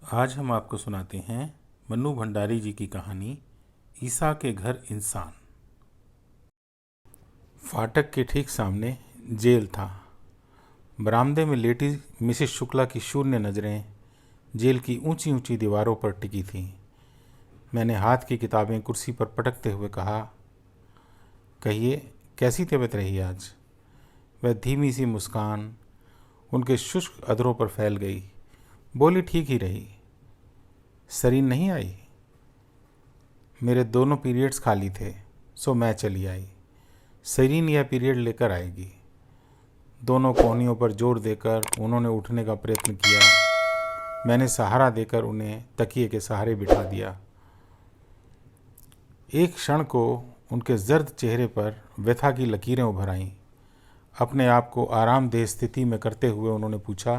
आज हम आपको सुनाते हैं मन्नू भंडारी जी की कहानी ईसा के घर इंसान। फाटक के ठीक सामने जेल था। बरामदे में लेटी मिसेस शुक्ला की शून्य नज़रें जेल की ऊंची ऊंची दीवारों पर टिकी थीं। मैंने हाथ की किताबें कुर्सी पर पटकते हुए कहा, कहिए, कैसी तबीयत रही आज? वह धीमी सी मुस्कान उनके शुष्क अधरों पर फैल गई। बोली, ठीक ही रही। सरीन नहीं आई? मेरे दोनों पीरियड्स खाली थे, सो मैं चली आई। सरीन यह पीरियड लेकर आएगी। दोनों कोहनियों पर जोर देकर उन्होंने उठने का प्रयत्न किया। मैंने सहारा देकर उन्हें तकिए के सहारे बिठा दिया। एक क्षण को उनके जर्द चेहरे पर व्यथा की लकीरें उभर आईं। अपने आप को आरामदेह स्थिति में करते हुए उन्होंने पूछा,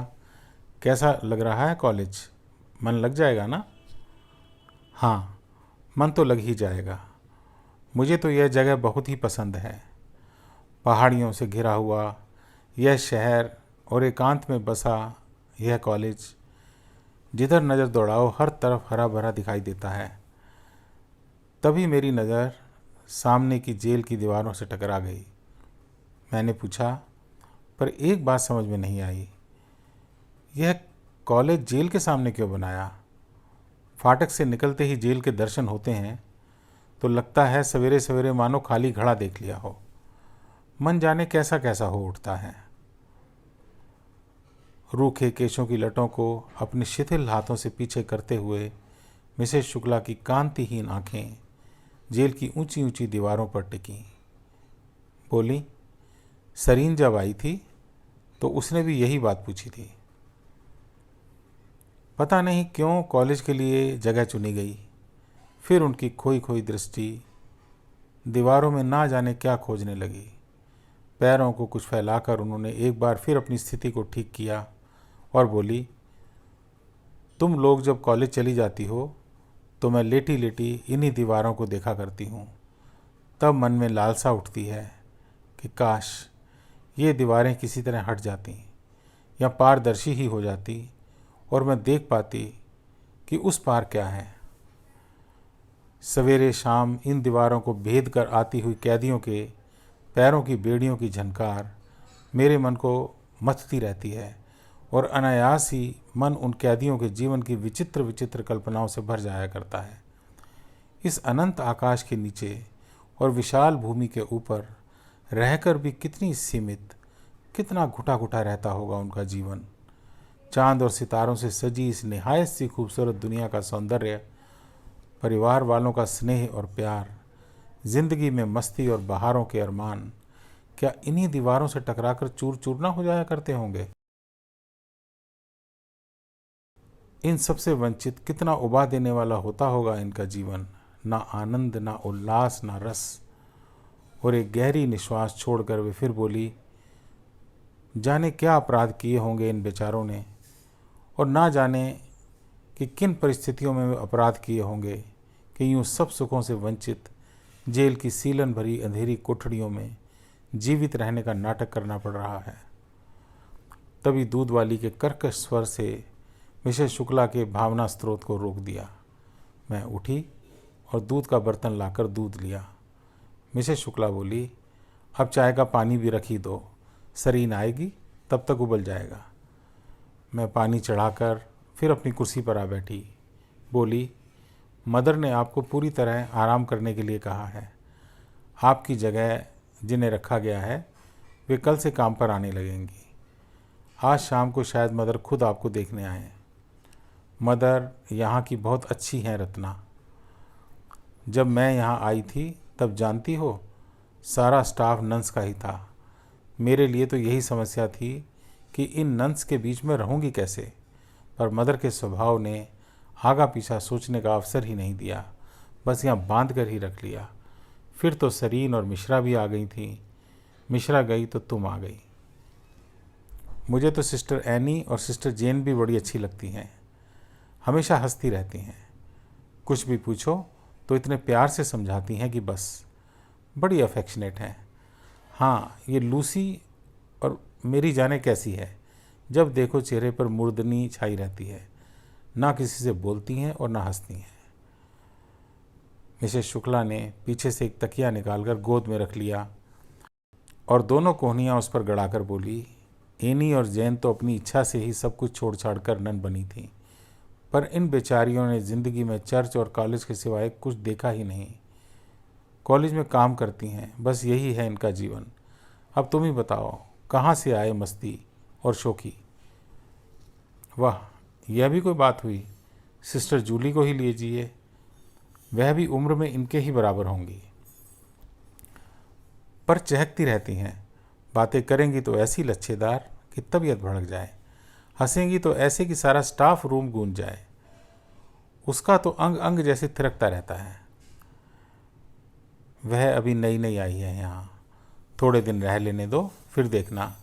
कैसा लग रहा है कॉलेज? मन लग जाएगा ना? हाँ, मन तो लग ही जाएगा। मुझे तो यह जगह बहुत ही पसंद है। पहाड़ियों से घिरा हुआ यह शहर और एकांत में बसा यह कॉलेज, जिधर नज़र दौड़ाओ हर तरफ हरा भरा दिखाई देता है। तभी मेरी नज़र सामने की जेल की दीवारों से टकरा गई। मैंने पूछा, पर एक बात समझ में नहीं आई, यह कॉलेज जेल के सामने क्यों बनाया? फाटक से निकलते ही जेल के दर्शन होते हैं तो लगता है सवेरे सवेरे मानो खाली घड़ा देख लिया हो। मन जाने कैसा कैसा हो उठता है। रूखे केशों की लटों को अपने शिथिल हाथों से पीछे करते हुए मिसेस शुक्ला की कांतिहीन आंखें जेल की ऊंची ऊंची दीवारों पर टिकीं। बोली, सरीन जब आई थी तो उसने भी यही बात पूछी थी। पता नहीं क्यों कॉलेज के लिए जगह चुनी गई। फिर उनकी खोई खोई दृष्टि दीवारों में ना जाने क्या खोजने लगी। पैरों को कुछ फैलाकर उन्होंने एक बार फिर अपनी स्थिति को ठीक किया और बोली, तुम लोग जब कॉलेज चली जाती हो तो मैं लेटी लेटी इन्हीं दीवारों को देखा करती हूँ। तब मन में लालसा उठती है कि काश ये दीवारें किसी तरह हट जाती या पारदर्शी ही हो जाती और मैं देख पाती कि उस पार क्या है। सवेरे शाम इन दीवारों को भेद कर आती हुई कैदियों के पैरों की बेड़ियों की झनकार मेरे मन को मथती रहती है और अनायास ही मन उन कैदियों के जीवन की विचित्र विचित्र कल्पनाओं से भर जाया करता है। इस अनंत आकाश के नीचे और विशाल भूमि के ऊपर रहकर भी कितनी सीमित, कितना घुटा घुटा रहता होगा उनका जीवन। चांद और सितारों से सजी इस निहायत सी खूबसूरत दुनिया का सौंदर्य, परिवार वालों का स्नेह और प्यार, जिंदगी में मस्ती और बहारों के अरमान, क्या इन्हीं दीवारों से टकराकर चूर चूर ना हो जाया करते होंगे? इन सबसे वंचित कितना उबा देने वाला होता होगा इनका जीवन। ना आनंद, ना उल्लास, ना रस। और एक गहरी निश्वास छोड़कर वे फिर बोली, जाने क्या अपराध किए होंगे इन बेचारों ने, और ना जाने कि किन परिस्थितियों में वे अपराध किए होंगे कि यूँ सब सुखों से वंचित जेल की सीलन भरी अंधेरी कोठड़ियों में जीवित रहने का नाटक करना पड़ रहा है। तभी दूध वाली के कर्कश स्वर से मिसेस शुक्ला के भावना स्रोत को रोक दिया। मैं उठी और दूध का बर्तन लाकर दूध लिया। मिसेस शुक्ला बोली, अब चाय का पानी भी रखी दो, सरीन आएगी तब तक उबल जाएगा। मैं पानी चढ़ाकर फिर अपनी कुर्सी पर आ बैठी। बोली, मदर ने आपको पूरी तरह आराम करने के लिए कहा है। आपकी जगह जिन्हें रखा गया है वे कल से काम पर आने लगेंगी। आज शाम को शायद मदर खुद आपको देखने आए। मदर यहाँ की बहुत अच्छी हैं रत्ना। जब मैं यहाँ आई थी तब जानती हो सारा स्टाफ नंस का ही था। मेरे लिए तो यही समस्या थी कि इन नंस के बीच में रहूँगी कैसे, पर मदर के स्वभाव ने आगा पीछा सोचने का अवसर ही नहीं दिया, बस यहाँ बांध कर ही रख लिया। फिर तो सरीन और मिश्रा भी आ गई थी। मिश्रा गई तो तुम आ गई। मुझे तो सिस्टर एनी और सिस्टर जेन भी बड़ी अच्छी लगती हैं। हमेशा हंसती रहती हैं। कुछ भी पूछो तो इतने प्यार से समझाती हैं कि बस, बड़ी अफेक्शनेट हैं। हाँ, ये लूसी और मेरी जाने कैसी है, जब देखो चेहरे पर मुर्दनी छाई रहती है। ना किसी से बोलती हैं और ना हंसती हैं। मिसेस शुक्ला ने पीछे से एक तकिया निकालकर गोद में रख लिया और दोनों कोहनियाँ उस पर गड़ाकर बोली, एनी और जैन तो अपनी इच्छा से ही सब कुछ छोड़ छाड़ कर नन बनी थी, पर इन बेचारियों ने ज़िंदगी में चर्च और कॉलेज के सिवाय कुछ देखा ही नहीं। कॉलेज में काम करती हैं, बस यही है इनका जीवन। अब तुम ही बताओ, कहाँ से आए मस्ती और शौकी। वाह, यह भी कोई बात हुई। सिस्टर जूली को ही लीजिए, वह भी उम्र में इनके ही बराबर होंगी, पर चहकती रहती हैं। बातें करेंगी तो ऐसी लच्छेदार कि तबीयत भड़क जाए, हंसेंगी तो ऐसे कि सारा स्टाफ रूम गूंज जाए। उसका तो अंग अंग जैसे थिरकता रहता है। वह अभी नई नई आई है यहाँ, थोड़े दिन रह लेने दो, फिर देखना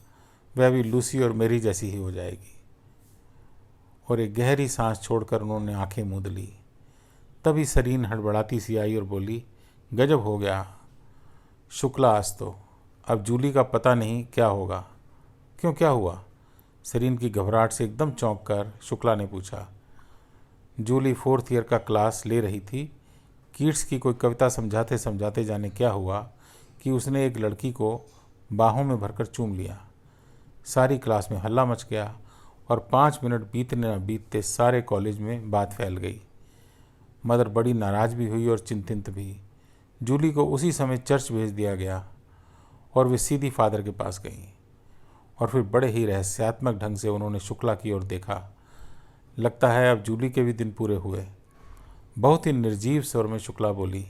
वह भी लूसी और मेरी जैसी ही हो जाएगी। और एक गहरी सांस छोड़कर उन्होंने आंखें मूंद ली। तभी सरीन हड़बड़ाती सी आई और बोली, गजब हो गया शुक्ला, आज तो अब जूली का पता नहीं क्या होगा। क्यों, क्या हुआ? सरीन की घबराहट से एकदम चौंक कर शुक्ला ने पूछा। जूली 4th ईयर का क्लास ले रही थी। कीट्स की कोई कविता समझाते समझाते जाने क्या हुआ कि उसने एक लड़की को बाहों में भरकर चूम लिया। सारी क्लास में हल्ला मच गया और 5 मिनट बीतने न बीतते सारे कॉलेज में बात फैल गई। मदर बड़ी नाराज भी हुई और चिंतित भी। जूली को उसी समय चर्च भेज दिया गया और वे सीधी फादर के पास गई और फिर बड़े ही रहस्यात्मक ढंग से उन्होंने शुक्ला की ओर देखा। लगता है अब जूली के भी दिन पूरे हुए। बहुत ही निर्जीव स्वर में शुक्ला बोली,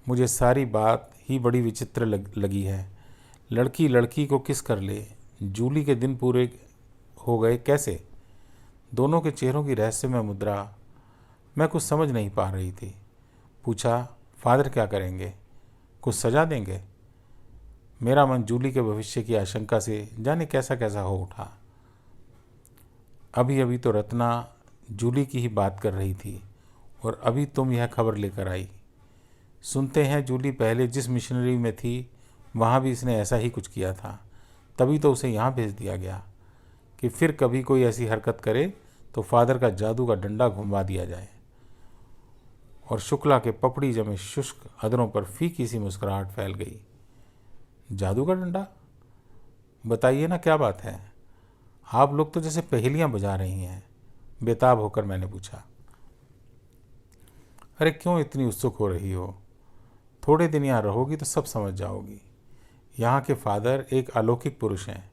मुझे सारी बात ही बड़ी विचित्र लगी है। लड़की लड़की को किस कर ले, जूली के दिन पूरे हो गए कैसे? दोनों के चेहरों की रहस्यमय मुद्रा मैं कुछ समझ नहीं पा रही थी। पूछा, फादर क्या करेंगे? कुछ सजा देंगे? मेरा मन जूली के भविष्य की आशंका से जाने कैसा कैसा हो उठा। अभी अभी तो रत्ना जूली की ही बात कर रही थी और अभी तुम यह खबर लेकर आई। सुनते हैं जूली पहले जिस मिशनरी में थी वहाँ भी इसने ऐसा ही कुछ किया था, तभी तो उसे यहाँ भेज दिया गया कि फिर कभी कोई ऐसी हरकत करे तो फादर का जादू का डंडा घुमा दिया जाए। और शुक्ला के पपड़ी जमे शुष्क अधरों पर फीकी सी मुस्कुराहट फैल गई। जादू का डंडा? बताइए ना, क्या बात है? आप लोग तो जैसे पहेलियां बुझा रही हैं, बेताब होकर मैंने पूछा। अरे क्यों इतनी उत्सुक हो रही हो? थोड़े दिन यहाँ रहोगी तो सब समझ जाओगी। यहाँ के फादर एक अलौकिक पुरुष हैं,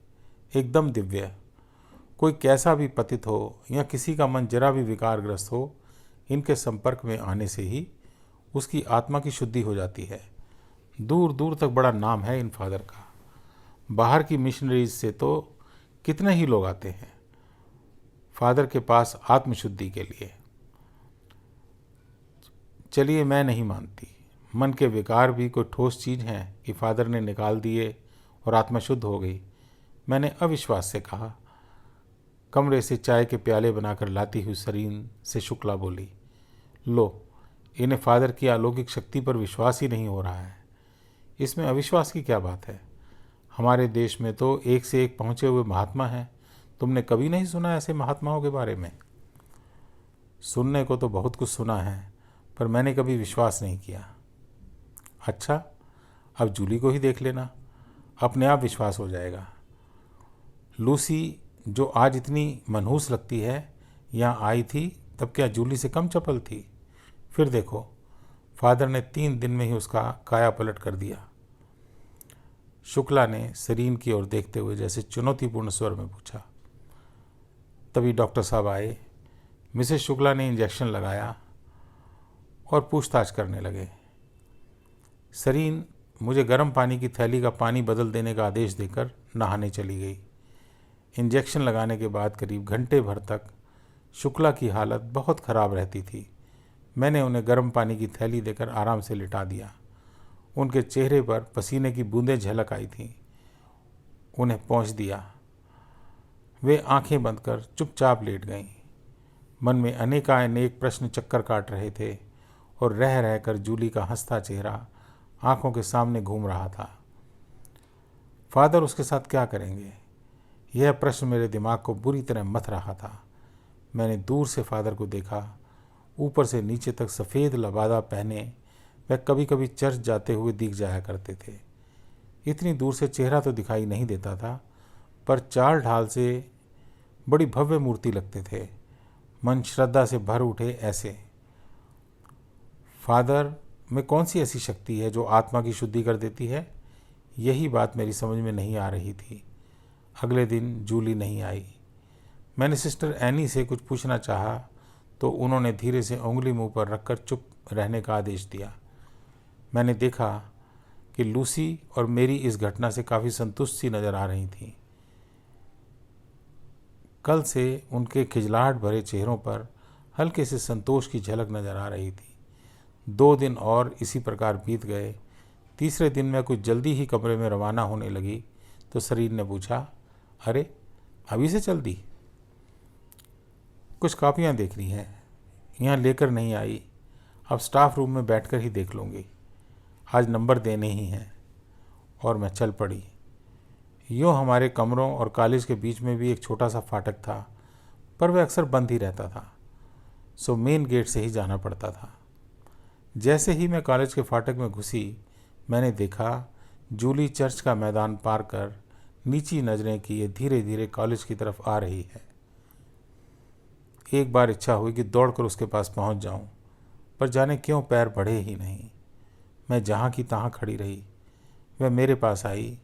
एकदम दिव्य। कोई कैसा भी पतित हो या किसी का मन जरा भी विकारग्रस्त हो, इनके संपर्क में आने से ही उसकी आत्मा की शुद्धि हो जाती है। दूर दूर तक बड़ा नाम है इन फादर का। बाहर की मिशनरीज से तो कितने ही लोग आते हैं फादर के पास आत्मशुद्धि के लिए। चलिए, मैं नहीं मानती मन के विकार भी कोई ठोस चीज़ हैं कि फादर ने निकाल दिए और आत्मा शुद्ध हो गई। मैंने अविश्वास से कहा। कमरे से चाय के प्याले बनाकर लाती हुई सरीन से शुक्ला बोली, लो, इन्हें फादर की अलौकिक शक्ति पर विश्वास ही नहीं हो रहा है। इसमें अविश्वास की क्या बात है? हमारे देश में तो एक से एक पहुँचे हुए महात्मा हैं। तुमने कभी नहीं सुना ऐसे महात्माओं के बारे में? सुनने को तो बहुत कुछ सुना है, पर मैंने कभी विश्वास नहीं किया। अच्छा, अब जूली को ही देख लेना, अपने आप विश्वास हो जाएगा। लूसी, जो आज इतनी मनहूस लगती है, यहाँ आई थी तब क्या जूली से कम चपल थी? फिर देखो, फादर ने 3 दिन में ही उसका काया पलट कर दिया। शुक्ला ने सरीन की ओर देखते हुए जैसे चुनौतीपूर्ण स्वर में पूछा। तभी डॉक्टर साहब आए। मिसेस शुक्ला ने इंजेक्शन लगाया और पूछताछ करने लगे। सरीन मुझे गर्म पानी की थैली का पानी बदल देने का आदेश देकर नहाने चली गई। इंजेक्शन लगाने के बाद करीब घंटे भर तक शुक्ला की हालत बहुत ख़राब रहती थी। मैंने उन्हें गर्म पानी की थैली देकर आराम से लिटा दिया। उनके चेहरे पर पसीने की बूंदें झलक आई थीं। उन्हें पहुँच दिया। वे आंखें बंद कर चुपचाप लेट गईं। मन में अनेकानेक प्रश्न चक्कर काट रहे थे और रह रहकर जूली का हंसता चेहरा आंखों के सामने घूम रहा था। फादर उसके साथ क्या करेंगे? यह प्रश्न मेरे दिमाग को बुरी तरह मथ रहा था। मैंने दूर से फादर को देखा। ऊपर से नीचे तक सफ़ेद लबादा पहने वह कभी कभी चर्च जाते हुए दिख जाया करते थे। इतनी दूर से चेहरा तो दिखाई नहीं देता था, पर चाल ढाल से बड़ी भव्य मूर्ति लगते थे। मन श्रद्धा से भर उठे ऐसे। फादर में कौन सी ऐसी शक्ति है जो आत्मा की शुद्धि कर देती है? यही बात मेरी समझ में नहीं आ रही थी। अगले दिन जूली नहीं आई। मैंने सिस्टर एनी से कुछ पूछना चाहा तो उन्होंने धीरे से उंगली मुंह पर रखकर चुप रहने का आदेश दिया। मैंने देखा कि लूसी और मेरी इस घटना से काफ़ी संतुष्ट सी नज़र आ रही थी। कल से उनके खिजलाहट भरे चेहरों पर हल्के से संतोष की झलक नज़र आ रही थी। 2 दिन और इसी प्रकार बीत गए। तीसरे दिन मैं कुछ जल्दी ही कमरे में रवाना होने लगी तो शरीर ने पूछा, अरे अभी से चल दी? कुछ कापियाँ देखनी हैं, यहाँ लेकर नहीं आई। अब स्टाफ रूम में बैठकर ही देख लूँगी। आज नंबर देने ही हैं। और मैं चल पड़ी। यूँ हमारे कमरों और कॉलेज के बीच में भी एक छोटा सा फाटक था, पर वह अक्सर बंद ही रहता था, सो मेन गेट से ही जाना पड़ता था। जैसे ही मैं कॉलेज के फाटक में घुसी, मैंने देखा जूली चर्च का मैदान पार कर नीची नजरें किए धीरे धीरे कॉलेज की तरफ आ रही है। एक बार इच्छा हुई कि दौड़कर उसके पास पहुंच जाऊं, पर जाने क्यों पैर बढ़े ही नहीं। मैं जहां की तहां खड़ी रही। वह मेरे पास आई,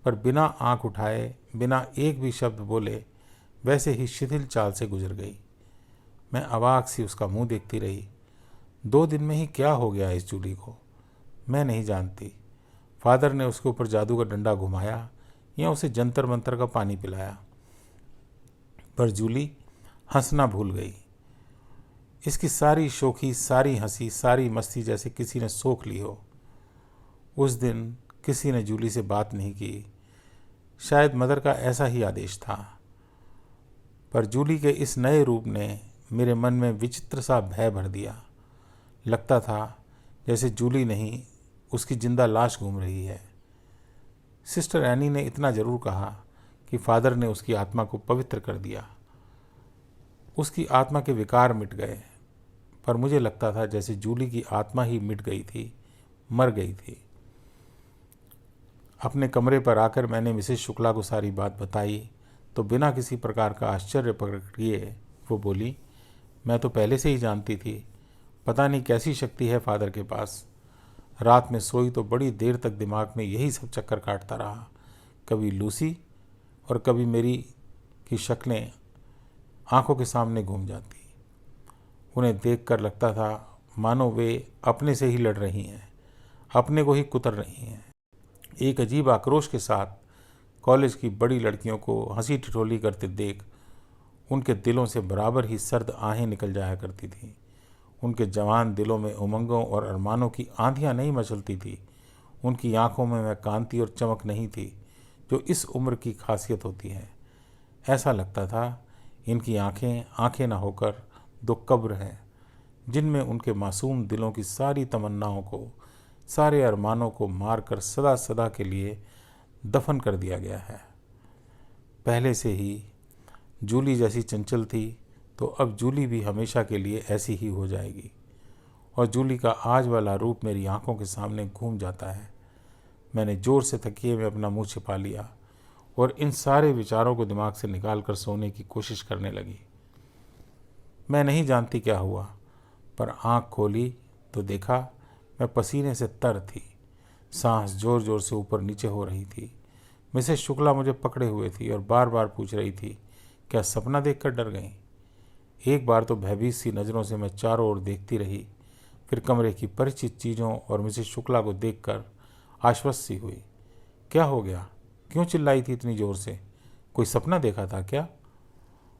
पर बिना आंख उठाए, बिना एक भी शब्द बोले, वैसे ही शिथिल चाल से गुजर गई। मैं अवाक सी उसका मुंह देखती रही। 2 दिन में ही क्या हो गया इस जूली को, मैं नहीं जानती। फादर ने उसके ऊपर जादू का डंडा घुमाया या उसे जंतर मंतर का पानी पिलाया, पर जूली हंसना भूल गई। इसकी सारी शोखी, सारी हंसी, सारी मस्ती जैसे किसी ने सोख ली हो। उस दिन किसी ने जूली से बात नहीं की। शायद मदर का ऐसा ही आदेश था। पर जूली के इस नए रूप ने मेरे मन में विचित्र सा भय भर दिया। लगता था जैसे जूली नहीं, उसकी जिंदा लाश घूम रही है। सिस्टर एनी ने इतना जरूर कहा कि फादर ने उसकी आत्मा को पवित्र कर दिया। उसकी आत्मा के विकार मिट गए, पर मुझे लगता था जैसे जूली की आत्मा ही मिट गई थी, मर गई थी। अपने कमरे पर आकर मैंने मिसेस शुक्ला को सारी बात बताई तो बिना किसी प्रकार का आश्चर्य प्रकट किए वो बोली, मैं तो पहले से ही जानती थी। पता नहीं कैसी शक्ति है फादर के पास। रात में सोई तो बड़ी देर तक दिमाग में यही सब चक्कर काटता रहा। कभी लूसी और कभी मेरी की शक्लें आंखों के सामने घूम जाती। उन्हें देखकर लगता था मानो वे अपने से ही लड़ रही हैं, अपने को ही कुतर रही हैं। एक अजीब आक्रोश के साथ कॉलेज की बड़ी लड़कियों को हंसी ठिठोली करते देख उनके दिलों से बराबर ही सर्द आहें निकल जाया करती थीं। उनके जवान दिलों में उमंगों और अरमानों की आंधियां नहीं मचलती थी। उनकी आंखों में वह कांति और चमक नहीं थी जो इस उम्र की खासियत होती है। ऐसा लगता था इनकी आंखें आंखें न होकर 2 कब्र हैं, जिनमें उनके मासूम दिलों की सारी तमन्नाओं को, सारे अरमानों को मारकर सदा सदा के लिए दफन कर दिया गया है। पहले से ही जूली जैसी चंचल थी, तो अब जूली भी हमेशा के लिए ऐसी ही हो जाएगी। और जूली का आज वाला रूप मेरी आंखों के सामने घूम जाता है। मैंने जोर से तकिए में अपना मुंह छिपा लिया और इन सारे विचारों को दिमाग से निकाल कर सोने की कोशिश करने लगी। मैं नहीं जानती क्या हुआ, पर आंख खोली तो देखा मैं पसीने से तर थी। सांस जोर जोर से ऊपर नीचे हो रही थी। मिसेस शुक्ला मुझे पकड़े हुए थी और बार बार पूछ रही थी, क्या सपना देखकर डर गई? एक बार तो भयभीत सी नज़रों से मैं चारों ओर देखती रही, फिर कमरे की परिचित चीज़ों और मिसेस शुक्ला को देखकर आश्वस्त सी हुई। क्या हो गया? क्यों चिल्लाई थी इतनी जोर से? कोई सपना देखा था क्या?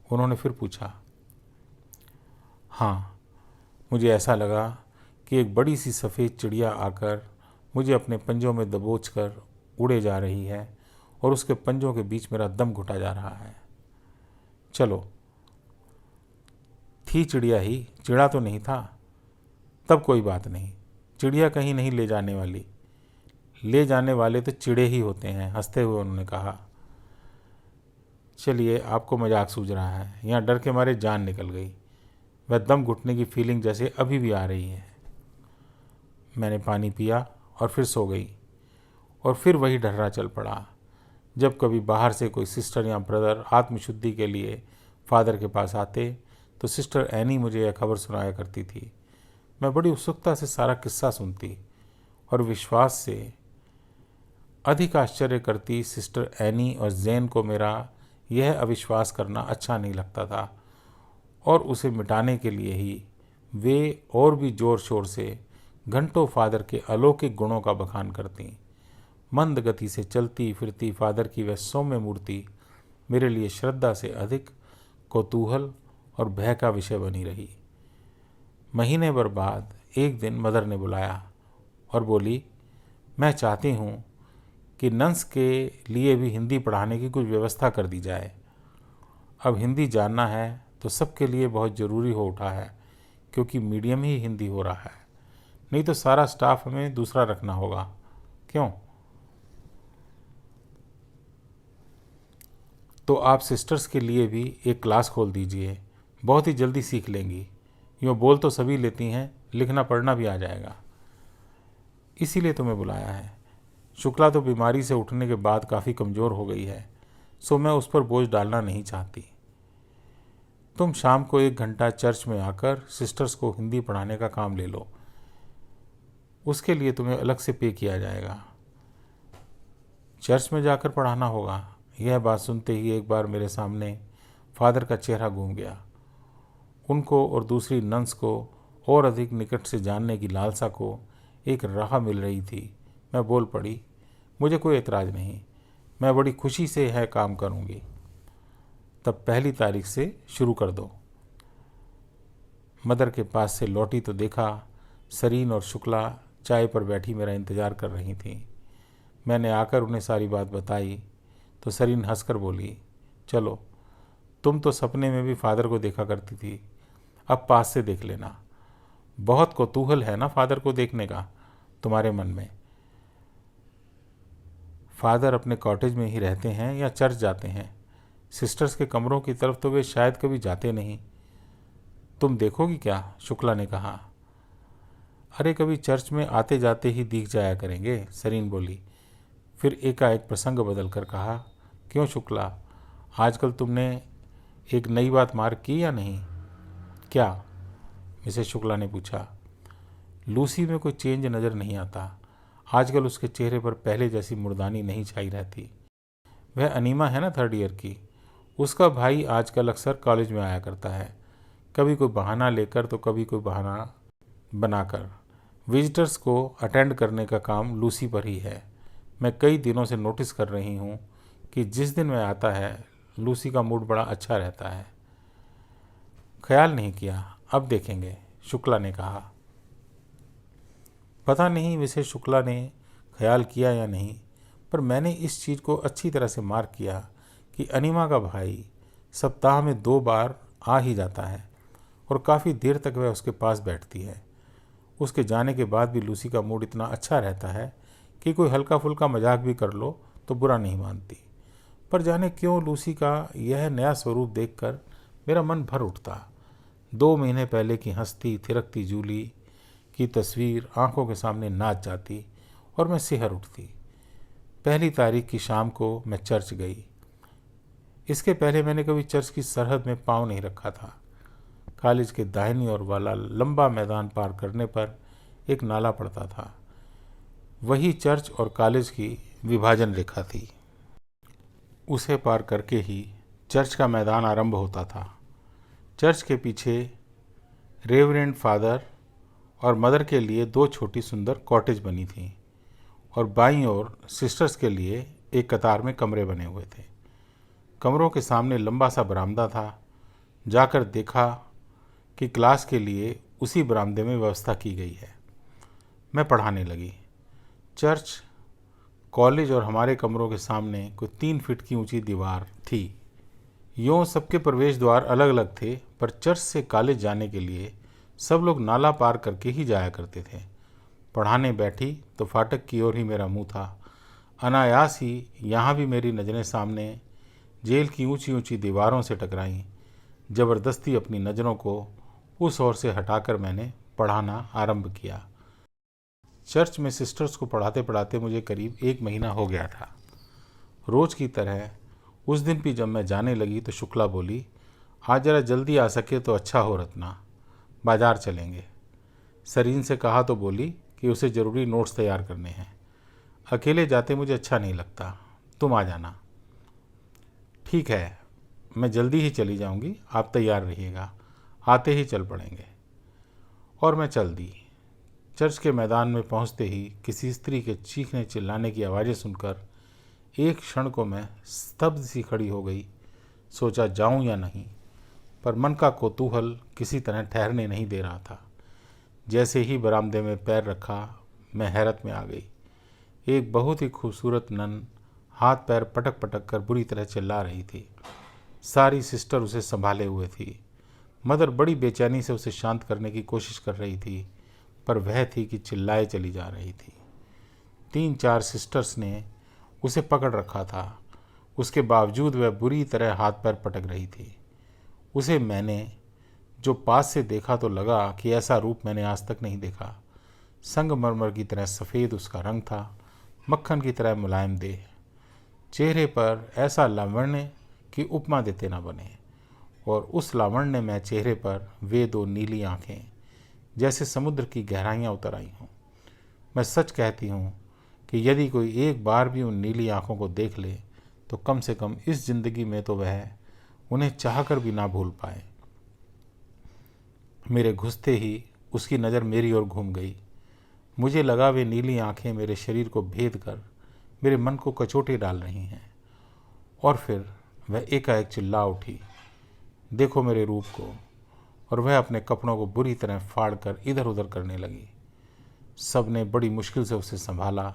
उन्होंने फिर पूछा। हाँ, मुझे ऐसा लगा कि एक बड़ी सी सफ़ेद चिड़िया आकर मुझे अपने पंजों में दबोच कर उड़े जा रही है और उसके पंजों के बीच मेरा दम घुटा जा रहा है। चलो, थी चिड़िया ही, चिड़ा तो नहीं था। तब कोई बात नहीं, चिड़िया कहीं नहीं ले जाने वाली। ले जाने वाले तो चिड़े ही होते हैं, हंसते हुए उन्होंने कहा। चलिए, आपको मजाक सूझ रहा है, यहाँ डर के मारे जान निकल गई। वह दम घुटने की फीलिंग जैसे अभी भी आ रही है। मैंने पानी पिया और फिर सो गई और फिर वही ढर्रा चल पड़ा। जब कभी बाहर से कोई सिस्टर या ब्रदर आत्मशुद्धि के लिए फादर के पास आते तो सिस्टर एनी मुझे यह खबर सुनाया करती थी। मैं बड़ी उत्सुकता से सारा किस्सा सुनती और विश्वास से अधिक आश्चर्य करती। सिस्टर एनी और जैन को मेरा यह अविश्वास करना अच्छा नहीं लगता था और उसे मिटाने के लिए ही वे और भी जोर शोर से घंटों फादर के अलौकिक गुणों का बखान करती। मंद गति से चलती फिरती फादर की वह सौम्य मूर्ति मेरे लिए श्रद्धा से अधिक कौतूहल और भय का विषय बनी रही। महीने भर बाद एक दिन मदर ने बुलाया और बोली, मैं चाहती हूँ कि नंस के लिए भी हिंदी पढ़ाने की कुछ व्यवस्था कर दी जाए। अब हिंदी जानना है तो सबके लिए बहुत ज़रूरी हो उठा है, क्योंकि मीडियम ही हिंदी हो रहा है, नहीं तो सारा स्टाफ हमें दूसरा रखना होगा। क्यों? तो आप सिस्टर्स के लिए भी एक क्लास खोल दीजिए, बहुत ही जल्दी सीख लेंगी। यूँ बोल तो सभी लेती हैं, लिखना पढ़ना भी आ जाएगा। इसीलिए तुम्हें बुलाया है। शुक्ला तो बीमारी से उठने के बाद काफ़ी कमज़ोर हो गई है, सो मैं उस पर बोझ डालना नहीं चाहती। तुम शाम को 1 घंटा चर्च में आकर सिस्टर्स को हिंदी पढ़ाने का काम ले लो। उसके लिए तुम्हें अलग से पे किया जाएगा। चर्च में जाकर पढ़ाना होगा। यह बात सुनते ही एक बार मेरे सामने फादर का चेहरा घूम गया। उनको और दूसरी नन्स को और अधिक निकट से जानने की लालसा को एक राह मिल रही थी। मैं बोल पड़ी, मुझे कोई एतराज़ नहीं, मैं बड़ी खुशी से यह काम करूँगी। तब 1 तारीख से शुरू कर दो। मदर के पास से लौटी तो देखा सरीन और शुक्ला चाय पर बैठी मेरा इंतज़ार कर रही थीं। मैंने आकर उन्हें सारी बात बताई तो सरीन हंसकर बोली, चलो, तुम तो सपने में भी फादर को देखा करती थी, अब पास से देख लेना। बहुत कौतूहल है ना फादर को देखने का तुम्हारे मन में। फादर अपने कॉटेज में ही रहते हैं या चर्च जाते हैं? सिस्टर्स के कमरों की तरफ तो वे शायद कभी जाते नहीं। तुम देखोगी क्या? शुक्ला ने कहा। अरे, कभी चर्च में आते जाते ही दिख जाया करेंगे, सरीन बोली। फिर एकाएक प्रसंग बदल कर कहा, क्यों शुक्ला, आजकल तुमने एक नई बात मार्क की या नहीं? क्या? मिसेस शुक्ला ने पूछा। लूसी में कोई चेंज नज़र नहीं आता। आजकल उसके चेहरे पर पहले जैसी मुर्दानी नहीं छाई रहती। वह अनीमा है ना 3rd ईयर की, उसका भाई आजकल अक्सर कॉलेज में आया करता है, कभी कोई बहाना लेकर तो कभी कोई बहाना बनाकर। विजिटर्स को अटेंड करने का काम लूसी पर ही है। मैं कई दिनों से नोटिस कर रही हूँ कि जिस दिन वह आता है लूसी का मूड बड़ा अच्छा रहता है। ख्याल नहीं किया, अब देखेंगे, शुक्ला ने कहा। पता नहीं मिसेस शुक्ला ने ख्याल किया या नहीं, पर मैंने इस चीज़ को अच्छी तरह से मार्क किया कि अनीमा का भाई सप्ताह में 2 बार आ ही जाता है और काफ़ी देर तक वह उसके पास बैठती है। उसके जाने के बाद भी लूसी का मूड इतना अच्छा रहता है कि कोई हल्का फुल्का मजाक भी कर लो तो बुरा नहीं मानती। पर जाने क्यों लूसी का यह नया स्वरूप देखकर मेरा मन भर उठता। 2 महीने पहले की हंसती थिरकती जूली की तस्वीर आंखों के सामने नाच जाती और मैं सिहर उठती। 1 तारीख की शाम को मैं चर्च गई। इसके पहले मैंने कभी चर्च की सरहद में पाँव नहीं रखा था। कॉलेज के दाहिनी ओर वाला लंबा मैदान पार करने पर एक नाला पड़ता था। वही चर्च और कॉलेज की विभाजन रेखा थी। उसे पार करके ही चर्च का मैदान आरंभ होता था। चर्च के पीछे रेवरेंड फादर और मदर के लिए 2 छोटी सुंदर कॉटेज बनी थीं और बाईं ओर सिस्टर्स के लिए एक कतार में कमरे बने हुए थे। कमरों के सामने लंबा सा बरामदा था। जाकर देखा कि क्लास के लिए उसी बरामदे में व्यवस्था की गई है। मैं पढ़ाने लगी। चर्च, कॉलेज और हमारे कमरों के सामने कोई 3 फीट की ऊंची दीवार थी। यूँ सबके प्रवेश द्वार अलग अलग थे, पर चर्च से कॉलेज जाने के लिए सब लोग नाला पार करके ही जाया करते थे। पढ़ाने बैठी तो फाटक की ओर ही मेरा मुंह था। अनायास ही यहाँ भी मेरी नज़रें सामने जेल की ऊंची ऊंची दीवारों से टकराई। जबरदस्ती अपनी नज़रों को उस ओर से हटाकर मैंने पढ़ाना आरंभ किया। चर्च में सिस्टर्स को पढ़ाते पढ़ाते मुझे करीब 1 महीना हो गया था। रोज की तरह उस दिन भी जब मैं जाने लगी तो शुक्ला बोली, आज जरा जल्दी आ सके तो अच्छा हो रत्ना, बाजार चलेंगे। सरीन से कहा तो बोली कि उसे ज़रूरी नोट्स तैयार करने हैं। अकेले जाते मुझे अच्छा नहीं लगता, तुम आ जाना। ठीक है, मैं जल्दी ही चली जाऊंगी, आप तैयार रहिएगा, आते ही चल पड़ेंगे। और मैं चल दी। चर्च के मैदान में पहुंचते ही किसी स्त्री के चीखने चिल्लाने की आवाज़ें सुनकर एक क्षण को मैं स्तब्ध सी खड़ी हो गई। सोचा जाऊं या नहीं, पर मन का कौतूहल किसी तरह ठहरने नहीं दे रहा था। जैसे ही बरामदे में पैर रखा मैं हैरत में आ गई। एक बहुत ही खूबसूरत नन हाथ पैर पटक पटक कर बुरी तरह चिल्ला रही थी। सारी सिस्टर उसे संभाले हुए थी। मदर बड़ी बेचैनी से उसे शांत करने की कोशिश कर रही थी, पर वह थी कि चिल्लाए चली जा रही थी। 3-4 सिस्टर्स ने उसे पकड़ रखा था, उसके बावजूद वह बुरी तरह हाथ पैर पटक रही थी। उसे मैंने जो पास से देखा तो लगा कि ऐसा रूप मैंने आज तक नहीं देखा। संगमरमर की तरह सफ़ेद उसका रंग था, मक्खन की तरह मुलायम देह, चेहरे पर ऐसा लावण्य कि उपमा देते न बने, और उस लावण्य में चेहरे पर वे 2 नीली आँखें जैसे समुद्र की गहराइयाँ उतर आई हों। मैं सच कहती हूँ कि यदि कोई एक बार भी उन नीली आँखों को देख ले तो कम से कम इस जिंदगी में तो वह उन्हें चाहकर भी ना भूल पाए। मेरे घुसते ही उसकी नज़र मेरी ओर घूम गई। मुझे लगा वे नीली आँखें मेरे शरीर को भेद कर मेरे मन को कचोटे डाल रही हैं। और फिर वह एकाएक चिल्ला उठी, देखो मेरे रूप को, और वह अपने कपड़ों को बुरी तरह फाड़ कर इधर उधर करने लगी। सब ने बड़ी मुश्किल से उसे संभाला।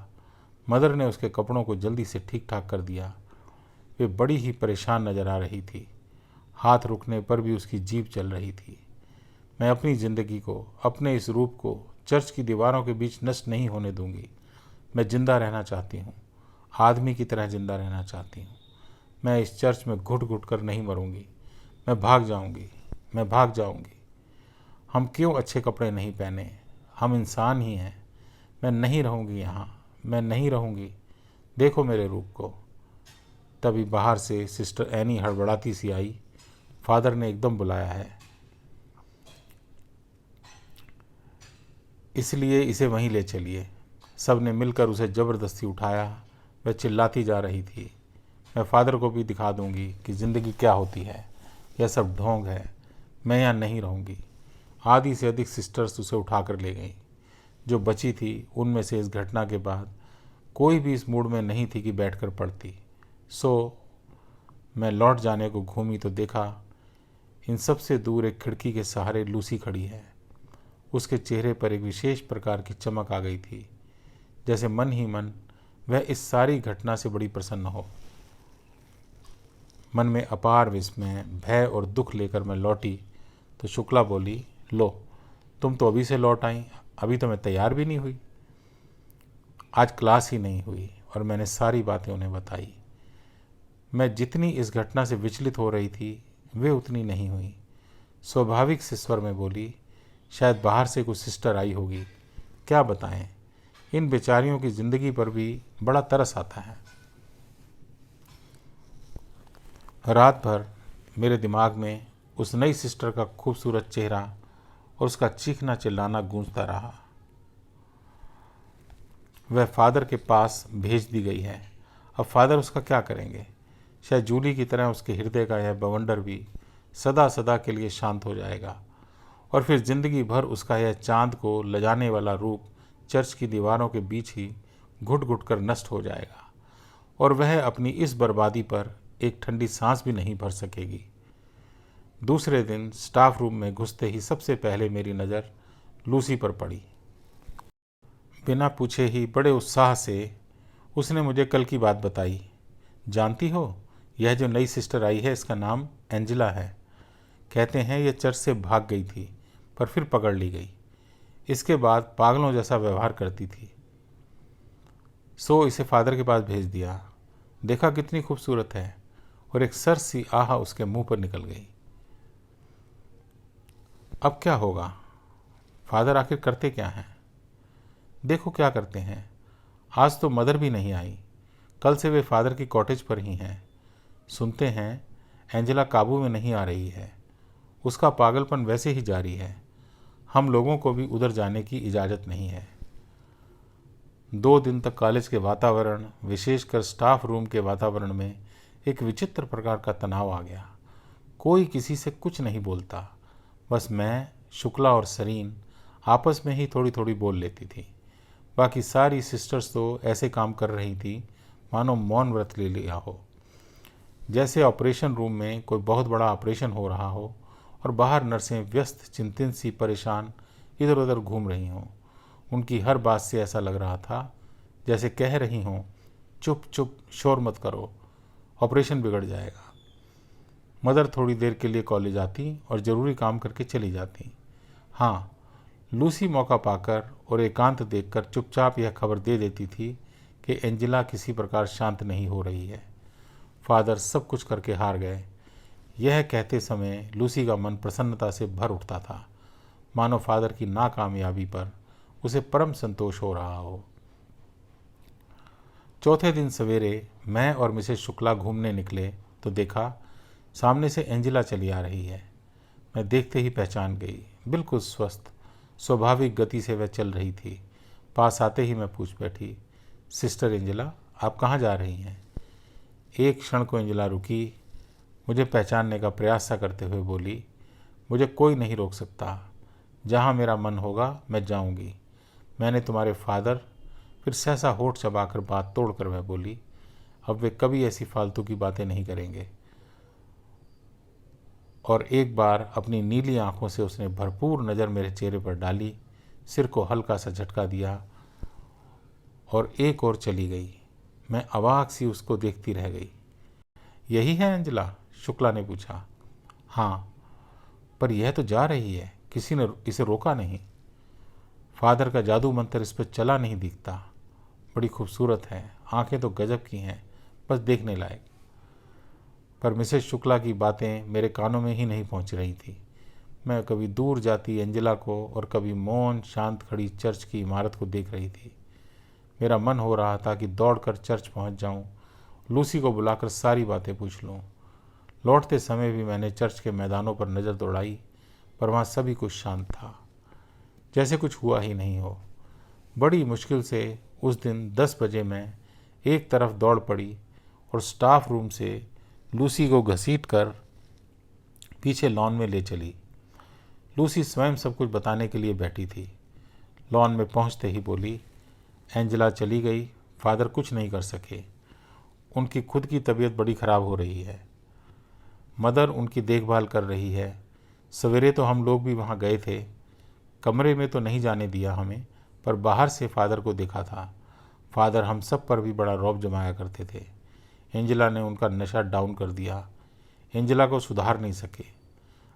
मदर ने उसके कपड़ों को जल्दी से ठीक ठाक कर दिया। वे बड़ी ही परेशान नजर आ रही थी। हाथ रुकने पर भी उसकी जीभ चल रही थी। मैं अपनी ज़िंदगी को, अपने इस रूप को चर्च की दीवारों के बीच नष्ट नहीं होने दूंगी। मैं जिंदा रहना चाहती हूँ, आदमी की तरह जिंदा रहना चाहती हूँ। मैं इस चर्च में घुट घुट कर नहीं मरूंगी। मैं भाग जाऊंगी, मैं भाग जाऊंगी। हम क्यों अच्छे कपड़े नहीं पहने, हम इंसान ही हैं। मैं नहीं रहूंगी यहाँ, मैं नहीं रहूंगी, देखो मेरे रूप को। तभी बाहर से सिस्टर एनी हड़बड़ाती सी आई। फादर ने एकदम बुलाया है, इसलिए इसे वहीं ले चलिए। सब ने मिलकर उसे ज़बरदस्ती उठाया। वह चिल्लाती जा रही थी, मैं फादर को भी दिखा दूंगी कि ज़िंदगी क्या होती है, यह सब ढोंग है, मैं यहाँ नहीं रहूँगी। आधी से अधिक सिस्टर्स उसे उठाकर ले गईं। जो बची थी उनमें से इस घटना के बाद कोई भी इस मूड में नहीं थी कि बैठकर पढ़ती। सो मैं लौट जाने को घूमी तो देखा इन सब से दूर एक खिड़की के सहारे लूसी खड़ी है। उसके चेहरे पर एक विशेष प्रकार की चमक आ गई थी, जैसे मन ही मन वह इस सारी घटना से बड़ी प्रसन्न हो। मन में अपार विस्मय, भय और दुख लेकर मैं लौटी तो शुक्ला बोली, लो तुम तो अभी से लौट आई, अभी तो मैं तैयार भी नहीं हुई। आज क्लास ही नहीं हुई और मैंने सारी बातें उन्हें बताई। मैं जितनी इस घटना से विचलित हो रही थी वे उतनी नहीं हुई। स्वाभाविक से स्वर में बोली, शायद बाहर से कुछ सिस्टर आई होगी, क्या बताएं, इन बेचारियों की ज़िंदगी पर भी बड़ा तरस आता है। रात भर मेरे दिमाग में उस नई सिस्टर का खूबसूरत चेहरा और उसका चीखना चिल्लाना गूंजता रहा। वह फादर के पास भेज दी गई है, अब फादर उसका क्या करेंगे। शायद जूली की तरह उसके हृदय का यह बवंडर भी सदा सदा के लिए शांत हो जाएगा और फिर जिंदगी भर उसका यह चांद को लजाने वाला रूप चर्च की दीवारों के बीच ही घुट घुट कर नष्ट हो जाएगा और वह अपनी इस बर्बादी पर एक ठंडी सांस भी नहीं भर सकेगी। दूसरे दिन स्टाफ रूम में घुसते ही सबसे पहले मेरी नज़र लूसी पर पड़ी। बिना पूछे ही बड़े उत्साह से उसने मुझे कल की बात बताई। जानती हो, यह जो नई सिस्टर आई है इसका नाम एंजेला है। कहते हैं यह चर्च से भाग गई थी पर फिर पकड़ ली गई। इसके बाद पागलों जैसा व्यवहार करती थी, सो इसे फादर के पास भेज दिया। देखा कितनी खूबसूरत है और एक सर सी आह उसके मुंह पर निकल गई। अब क्या होगा? फादर आखिर करते क्या हैं? देखो क्या करते हैं। आज तो मदर भी नहीं आई। कल से वे फादर की कॉटेज पर ही हैं। सुनते हैं एंजेला काबू में नहीं आ रही है। उसका पागलपन वैसे ही जारी है। हम लोगों को भी उधर जाने की इजाज़त नहीं है। 2 दिन तक कॉलेज के वातावरण, विशेषकर स्टाफ रूम के वातावरण में एक विचित्र प्रकार का तनाव आ गया। कोई किसी से कुछ नहीं बोलता। बस मैं, शुक्ला और सरीन आपस में ही थोड़ी थोड़ी बोल लेती थी। बाकी सारी सिस्टर्स तो ऐसे काम कर रही थी मानो मौन व्रत ले लिया हो। जैसे ऑपरेशन रूम में कोई बहुत बड़ा ऑपरेशन हो रहा हो और बाहर नर्सें व्यस्त, चिंतित सी, परेशान इधर उधर घूम रही हों। उनकी हर बात से ऐसा लग रहा था जैसे कह रही हों, चुप चुप, शोर मत करो, ऑपरेशन बिगड़ जाएगा। मदर थोड़ी देर के लिए कॉलेज आती और ज़रूरी काम करके चली जाती। हाँ, लूसी मौका पाकर और एकांत देखकर चुपचाप यह खबर दे देती थी कि एंजेला किसी प्रकार शांत नहीं हो रही है। फादर सब कुछ करके हार गए। यह कहते समय लूसी का मन प्रसन्नता से भर उठता था, मानो फादर की नाकामयाबी पर उसे परम संतोष हो रहा हो। चौथे दिन सवेरे मैं और मिसेस शुक्ला घूमने निकले तो देखा सामने से एंजेला चली आ रही है। मैं देखते ही पहचान गई। बिल्कुल स्वस्थ, स्वाभाविक गति से वह चल रही थी। पास आते ही मैं पूछ बैठी, सिस्टर एंजेला, आप कहाँ जा रही हैं? एक क्षण को एंजेला रुकी, मुझे पहचानने का प्रयास सा करते हुए बोली, मुझे कोई नहीं रोक सकता। जहाँ मेरा मन होगा मैं जाऊँगी। मैंने तुम्हारे फादर। फिर सहसा होठ चबाकर बात तोड़कर वह बोली, अब वे कभी ऐसी फालतू की बातें नहीं करेंगे। और एक बार अपनी नीली आंखों से उसने भरपूर नज़र मेरे चेहरे पर डाली, सिर को हल्का सा झटका दिया और एक और चली गई। मैं अवाक सी उसको देखती रह गई। यही है एंजेला? शुक्ला ने पूछा। हाँ, पर यह तो जा रही है, किसी ने इसे रोका नहीं। फादर का जादू मंत्र इस पर चला नहीं दिखता। बड़ी खूबसूरत है, आंखें तो गजब की हैं, बस देखने लायक। पर मिसेस शुक्ला की बातें मेरे कानों में ही नहीं पहुंच रही थी। मैं कभी दूर जाती एंजेला को और कभी मौन शांत खड़ी चर्च की इमारत को देख रही थी। मेरा मन हो रहा था कि दौड़कर चर्च पहुंच जाऊं, लूसी को बुलाकर सारी बातें पूछ लूं। लौटते समय भी मैंने चर्च के मैदानों पर नज़र दौड़ाई, पर वहाँ सभी कुछ शांत था, जैसे कुछ हुआ ही नहीं हो। बड़ी मुश्किल से उस दिन 10 बजे मैं एक तरफ दौड़ पड़ी और स्टाफ रूम से लूसी को घसीटकर पीछे लॉन में ले चली। लूसी स्वयं सब कुछ बताने के लिए बैठी थी। लॉन में पहुंचते ही बोली, एंजेला चली गई, फादर कुछ नहीं कर सके। उनकी खुद की तबीयत बड़ी ख़राब हो रही है। मदर उनकी देखभाल कर रही है। सवेरे तो हम लोग भी वहाँ गए थे। कमरे में तो नहीं जाने दिया हमें, पर बाहर से फादर को देखा था। फादर हम सब पर भी बड़ा रौब जमाया करते थे। एंजेला ने उनका नशा डाउन कर दिया। एंजेला को सुधार नहीं सके।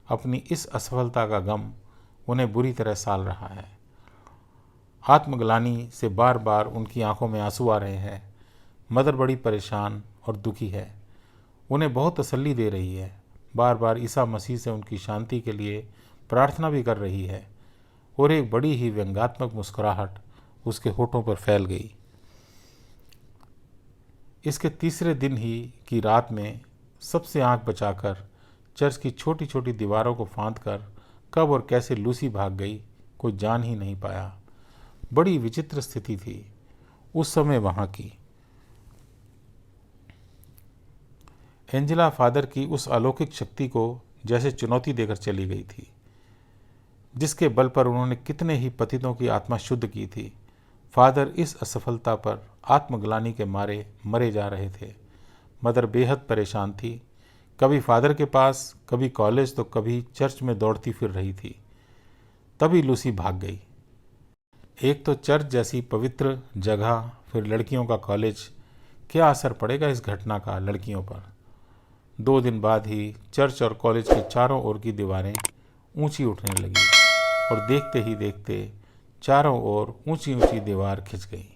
अपनी इस असफलता का गम उन्हें बुरी तरह साल रहा है। आत्मग्लानि से बार बार उनकी आंखों में आंसू आ रहे हैं। मदर बड़ी परेशान और दुखी है। उन्हें बहुत तसल्ली दे रही है। बार बार ईसा मसीह से उनकी शांति के लिए प्रार्थना भी कर रही है। और एक बड़ी ही व्यंग्यात्मक मुस्कुराहट उसके होठों पर फैल गई। इसके तीसरे दिन ही की रात में सबसे आंख बचाकर चर्च की छोटी छोटी दीवारों को फांदकर कब और कैसे लूसी भाग गई, कोई जान ही नहीं पाया। बड़ी विचित्र स्थिति थी उस समय वहाँ की। एंजेला फादर की उस अलौकिक शक्ति को जैसे चुनौती देकर चली गई थी, जिसके बल पर उन्होंने कितने ही पतितों की आत्मा शुद्ध की थी। फादर इस असफलता पर आत्मग्लानि के मारे मरे जा रहे थे। मदर बेहद परेशान थी। कभी फादर के पास, कभी कॉलेज, तो कभी चर्च में दौड़ती फिर रही थी। तभी लूसी भाग गई। एक तो चर्च जैसी पवित्र जगह, फिर लड़कियों का कॉलेज, क्या असर पड़ेगा इस घटना का लड़कियों पर? 2 दिन बाद ही चर्च और कॉलेज के चारों ओर की दीवारें ऊंची उठने लगी और देखते ही देखते चारों ओर ऊंची ऊंची दीवार खिंच गई।